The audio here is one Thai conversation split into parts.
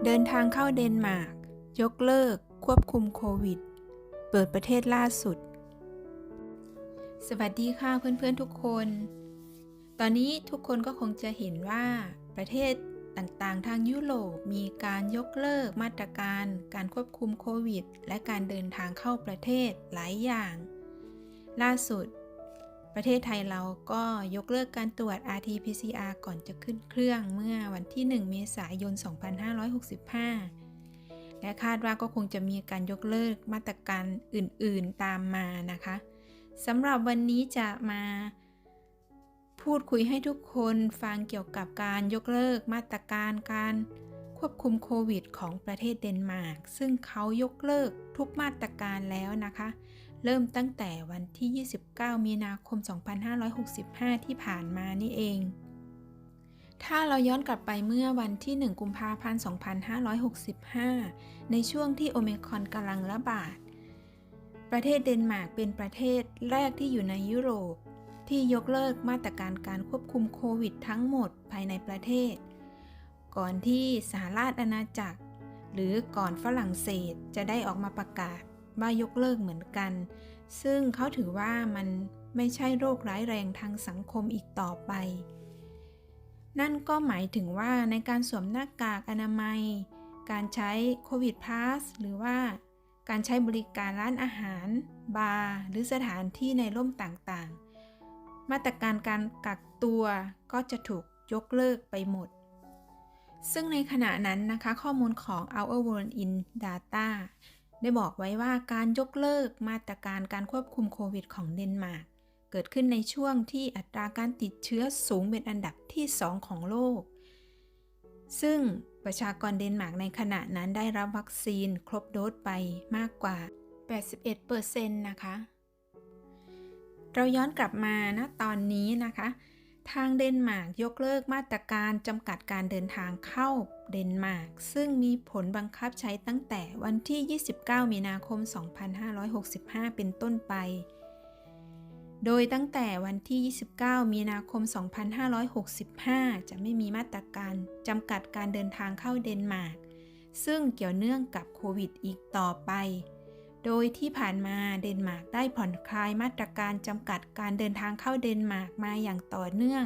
เดินทางเข้าเดนมาร์กยกเลิกควบคุมโควิดเปิดประเทศล่าสุดสวัสดีค่ะเพื่อนๆทุกคนตอนนี้ทุกคนก็คงจะเห็นว่าประเทศต่างๆทางยุโรปมีการยกเลิกมาตรการการควบคุมโควิดและการเดินทางเข้าประเทศหลายอย่างล่าสุดประเทศไทยเราก็ยกเลิกการตรวจ RT-PCR ก่อนจะขึ้นเครื่องเมื่อวันที่ 1 เมษายน 2565 และคาดว่าก็คงจะมีการยกเลิกมาตรการอื่นๆตามมานะคะสำหรับวันนี้จะมาพูดคุยให้ทุกคนฟังเกี่ยวกับการยกเลิกมาตรการการควบคุมโควิดของประเทศเดนมาร์กซึ่งเขายกเลิกทุกมาตรการแล้วนะคะเริ่มตั้งแต่วันที่ 29 มีนาคม 2565 ที่ผ่านมานี่เองถ้าเราย้อนกลับไปเมื่อวันที่ 1 กุมภาพันธ์ 2565 ในช่วงที่โอไมครอนกำลังระบาดประเทศเดนมาร์กเป็นประเทศแรกที่อยู่ในยุโรปที่ยกเลิกมาตรการการควบคุมโควิดทั้งหมดภายในประเทศก่อนที่สหราชอาณาจักรหรือก่อนฝรั่งเศสจะได้ออกมาประกาศว่ายกเลิกเหมือนกันซึ่งเขาถือว่ามันไม่ใช่โรคร้ายแรงทางสังคมอีกต่อไปนั่นก็หมายถึงว่าในการสวมหน้ากากอนามัยการใช้โควิดพาสหรือว่าการใช้บริการร้านอาหารบาร์หรือสถานที่ในร่มต่างๆมาตรการการกักตัวก็จะถูกยกเลิกไปหมดซึ่งในขณะนั้นนะคะข้อมูลของ Our World in Data ได้บอกไว้ว่าการยกเลิกมาตรการการควบคุมโควิดของเดนมาร์กเกิดขึ้นในช่วงที่อัตราการติดเชื้อสูงเป็นอันดับที่ 2 ของโลกซึ่งประชากรเดนมาร์กในขณะนั้นได้รับวัคซีนครบโดสไปมากกว่า 81% นะคะเราย้อนกลับมานะตอนนี้นะคะทางเดนมาร์กยกเลิกมาตรการจำกัดการเดินทางเข้าเดนมาร์กซึ่งมีผลบังคับใช้ตั้งแต่วันที่ 29 มีนาคม 2565 เป็นต้นไปโดยตั้งแต่วันที่ 29 มีนาคม 2565 จะไม่มีมาตรการจำกัดการเดินทางเข้าเดนมาร์กซึ่งเกี่ยวเนื่องกับโควิดอีกต่อไปโดยที่ผ่านมาเดนมาร์กได้ผ่อนคลายมาตรการจำกัดการเดินทางเข้าเดนมาร์กมาอย่างต่อเนื่อง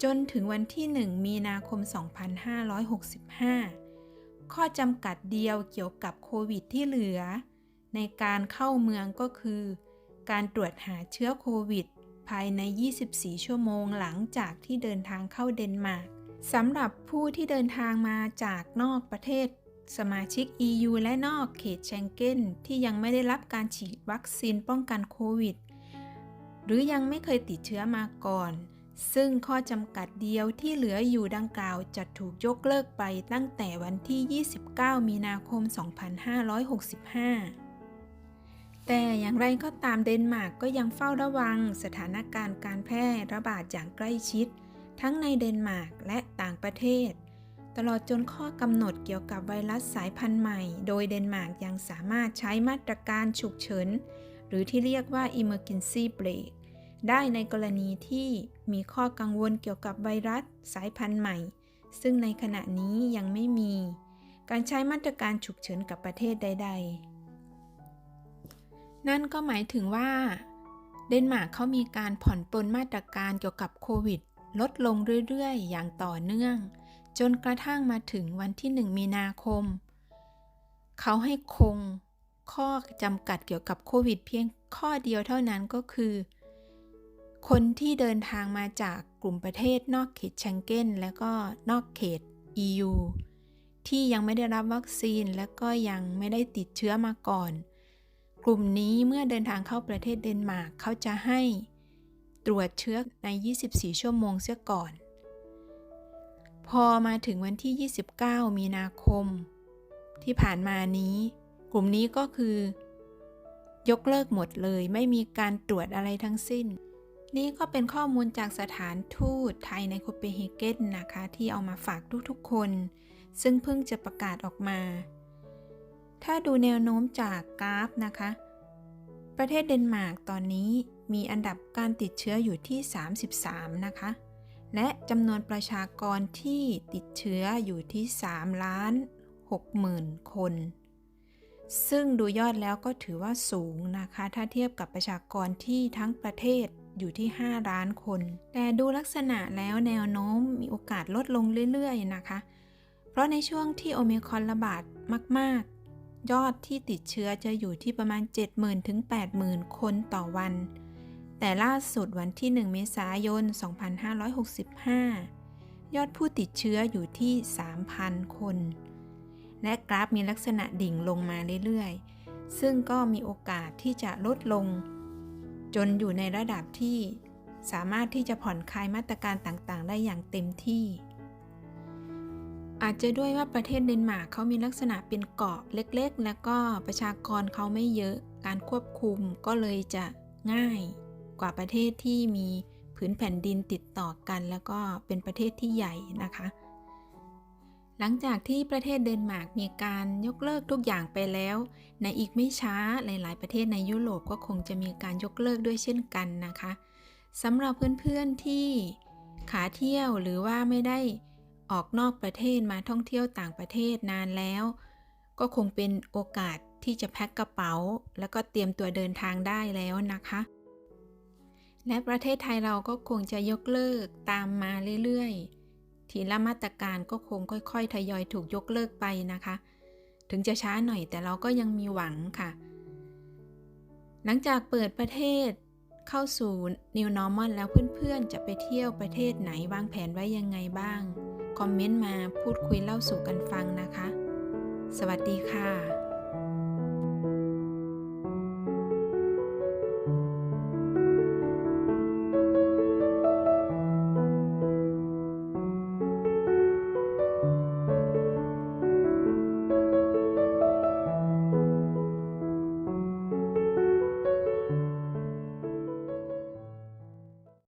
จนถึงวันที่ 1 มีนาคม 2565 ข้อจำกัดเดียวเกี่ยวกับโควิดที่เหลือในการเข้าเมืองก็คือการตรวจหาเชื้อโควิดภายใน 24 ชั่วโมงหลังจากที่เดินทางเข้าเดนมาร์กสำหรับผู้ที่เดินทางมาจากนอกประเทศสมาชิก EU และนอกเขตเชงเก้นที่ยังไม่ได้รับการฉีดวัคซีนป้องกันโควิดหรือยังไม่เคยติดเชื้อมาก่อนซึ่งข้อจำกัดเดียวที่เหลืออยู่ดังกล่าวจะถูกยกเลิกไปตั้งแต่วันที่ 29 มีนาคม 2565แต่อย่างไรก็ตามเดนมาร์กก็ยังเฝ้าระวังสถานการณ์การแพร่ระบาดอย่างใกล้ชิดทั้งในเดนมาร์กและต่างประเทศตลอดจนข้อกำหนดเกี่ยวกับไวรัสสายพันธุ์ใหม่โดยเดนมาร์กยังสามารถใช้มาตรการฉุกเฉินหรือที่เรียกว่า Emergency Brake ได้ในกรณีที่มีข้อกังวลเกี่ยวกับไวรัสสายพันธุ์ใหม่ซึ่งในขณะนี้ยังไม่มีการใช้มาตรการฉุกเฉินกับประเทศใดๆนั่นก็หมายถึงว่าเดนมาร์กเขามีการผ่อนปลนมาตรการเกี่ยวกับโควิดลดลงเรื่อยๆอย่างต่อเนื่องจนกระทั่งมาถึงวันที่ 1 มีนาคมเขาให้คงข้อจำกัดเกี่ยวกับโควิดเพียงข้อเดียวเท่านั้นก็คือคนที่เดินทางมาจากกลุ่มประเทศนอกเขตเชงเก้นและก็นอกเขต EU ที่ยังไม่ได้รับวัคซีนและก็ยังไม่ได้ติดเชื้อมาก่อนกลุ่มนี้เมื่อเดินทางเข้าประเทศเดนมาร์กเขาจะให้ตรวจเชื้อใน 24 ชั่วโมงเสียก่อนพอมาถึงวันที่ 29 มีนาคมที่ผ่านมานี้กลุ่มนี้ก็คือยกเลิกหมดเลยไม่มีการตรวจอะไรทั้งสิ้นนี่ก็เป็นข้อมูลจากสถานทูตไทยในโคเปนเฮเกนนะคะที่เอามาฝากทุกๆคนซึ่งเพิ่งจะประกาศออกมาถ้าดูแนวโน้มจากกราฟนะคะประเทศเดนมาร์กตอนนี้มีอันดับการติดเชื้ออยู่ที่ 33 นะคะ และจำนวนประชากรที่ติดเชื้ออยู่ที่3,60,000 คนซึ่งดูยอดแล้วก็ถือว่าสูงนะคะถ้าเทียบกับประชากรที่ทั้งประเทศอยู่ที่5 ล้านคนแต่ดูลักษณะแล้วแนวโน้มมีโอกาสลดลงเรื่อยๆนะคะเพราะในช่วงที่โอมิครอนระบาดมากๆยอดที่ติดเชื้อจะอยู่ที่ประมาณ 70,000 ถึง 80,000 คนต่อวันแต่ล่าสุดวันที่1 เมษายน 2565 ยอดผู้ติดเชื้ออยู่ที่ 3,000 คนและกราฟมีลักษณะดิ่งลงมาเรื่อยๆซึ่งก็มีโอกาสที่จะลดลงจนอยู่ในระดับที่สามารถที่จะผ่อนคลายมาตรการต่างๆได้อย่างเต็มที่อาจจะด้วยว่าประเทศเดนมาร์กเขามีลักษณะเป็นเกาะเล็กๆแล้วก็ประชากรเขาไม่เยอะการควบคุมก็เลยจะง่ายกว่าประเทศที่มีผืนแผ่นดินติดต่อกันแล้วก็เป็นประเทศที่ใหญ่นะคะหลังจากที่ประเทศเดนมาร์กมีการยกเลิกทุกอย่างไปแล้วในอีกไม่ช้าหลายๆประเทศในยุโรปก็คงจะมีการยกเลิกด้วยเช่นกันนะคะสำหรับเพื่อนๆที่ขาเที่ยวหรือว่าไม่ได้ออกนอกประเทศมาท่องเที่ยวต่างประเทศนานแล้วก็คงเป็นโอกาสที่จะแพ็คกระเป๋าแล้วก็เตรียมตัวเดินทางได้แล้วนะคะและประเทศไทยเราก็คงจะยกเลิกตามมาเรื่อยๆทีละมาตรการก็คงค่อยๆทยอยถูกยกเลิกไปนะคะถึงจะช้าหน่อยแต่เราก็ยังมีหวังค่ะหลังจากเปิดประเทศเข้าสู่ New Normal แล้วเพื่อนๆจะไปเที่ยวประเทศไหนวางแผนไว้ยังไงบ้างคอมเมนต์มาพูดคุยเล่าสู่กันฟังนะคะสวัสดีค่ะ